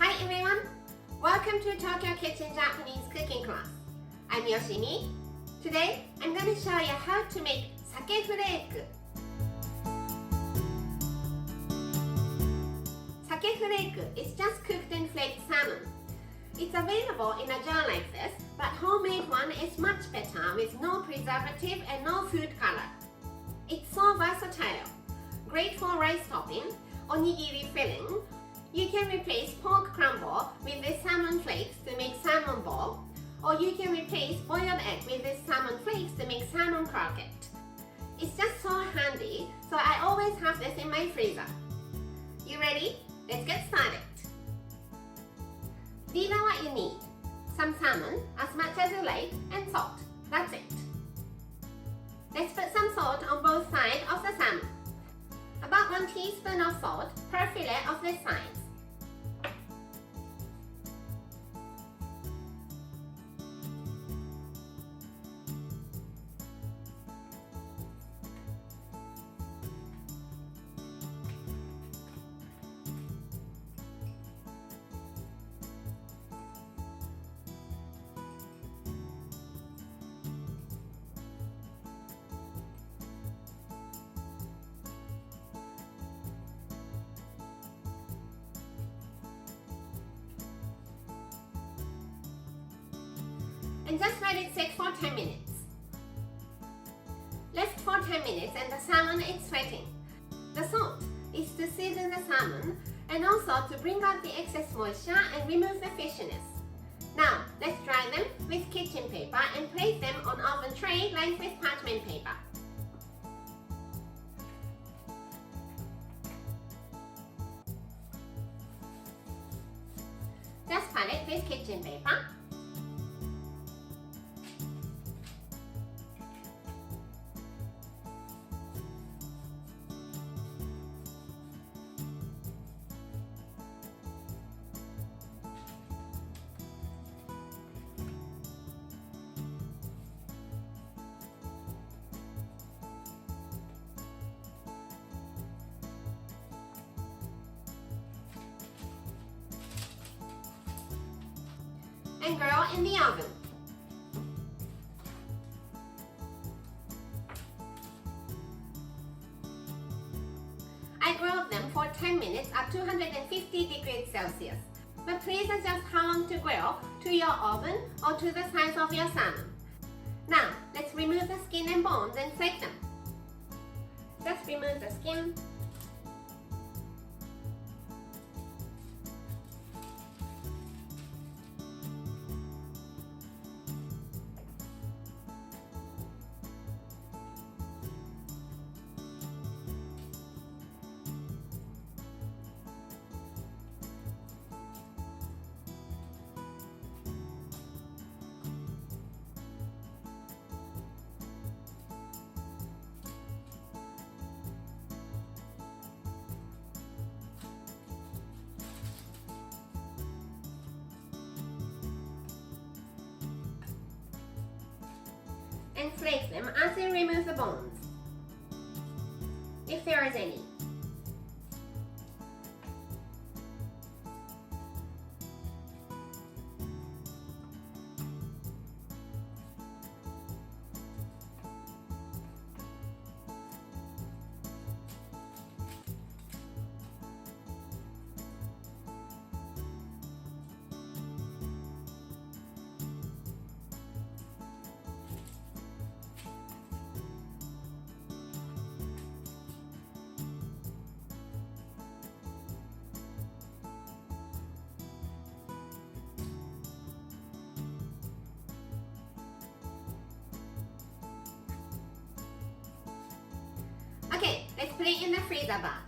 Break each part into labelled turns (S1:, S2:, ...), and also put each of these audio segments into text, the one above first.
S1: Hi everyone! Welcome to Tokyo Kitchen Japanese cooking class. I'm Yoshimi. Today, I'm going to show you how to make sake flake. Sake flake is just cooked and flaked salmon. It's available in a jar like this, but homemade one is much better with no preservative and no food color. It's so versatile. Great for rice topping, onigiri filling. You can replace pork crumble with this salmon flakes to make salmon ball, or you can replace boiled egg with this salmon flakes to make salmon croquette. It's just so handy, so I always have this in my freezer. You ready? Let's get started. These are what you need. Some salmon, as much as you like, and salt. That's it. Let's put some salt on both sides of the salmon. About 1 teaspoon of salt per fillet of this size. And just let it sit for 10 minutes. Left for 10 minutes and the salmon is sweating. The salt is to season the salmon and also to bring out the excess moisture and remove the fishiness. Now, let's dry them with kitchen paper and place them on oven tray lined with parchment paper. Just pat it with kitchen paper. And grill in the oven. I grilled them for 10 minutes at 250 degrees Celsius. But please adjust how long to grill to your oven or to the size of your salmon. Now, let's remove the skin and bones and flake them. Just remove the skin. And flake them as you remove the bones, if there is any. Okay, let's put it in the freezer bag.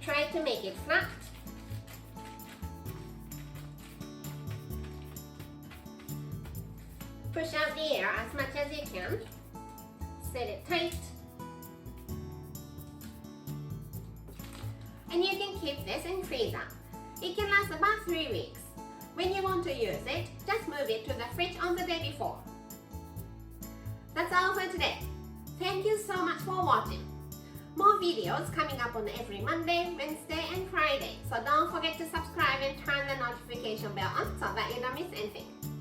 S1: Try to make it flat. Push out the air as much as you can. Set it tight. And you can keep this in freezer. It can last about 3 weeks. When you want to use it, just move it to the fridge on the day before. That's all for today. Thank you so much for watching. More videos coming up on every Monday, Wednesday and Friday. So don't forget to subscribe and turn the notification bell on so that you don't miss anything.